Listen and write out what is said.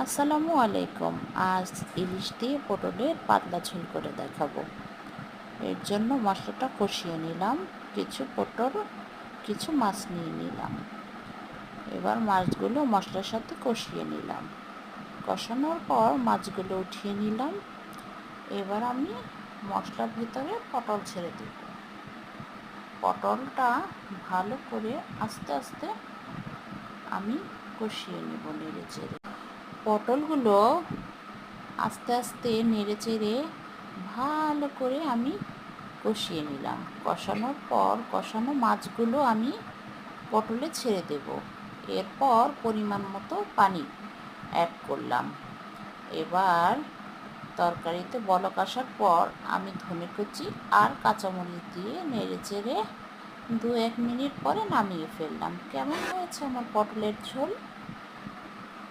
আসসালামু আলাইকুম। আজ ইলিশ দিয়ে পটলের পাতলা ঝোল করে দেখাবো। এর জন্য মশলাটা কষিয়ে নিলাম। কিছু পটল, কিছু মাছ নিয়ে নিলাম। এবার মাছগুলো মশলার সাথে কষিয়ে নিলাম। কষানোর পর মাছগুলো উঠিয়ে নিলাম। এবার আমি মশলার ভিতরে পটল ছেড়ে দেব। পটলটা ভালো করে আস্তে আস্তে আমি কষিয়ে নেব নেড়ে চেড়ে। পটলগুলো আস্তে আস্তে নেড়ে চেড়ে ভালো করে আমি কষিয়ে নিলাম। কষানোর পর কষানো মাছগুলো আমি পটলে ছেড়ে দেব। এরপর পরিমাণ মতো পানি অ্যাড করলাম। এবার তরকারিতে বলক আসার পর আমি ধনে কুচি আর কাঁচামরিচ দিয়ে নেড়ে চেড়ে 2-1 মিনিট পরে নামিয়ে ফেললাম। কেমন হয়েছে আমার পটলের ঝোল?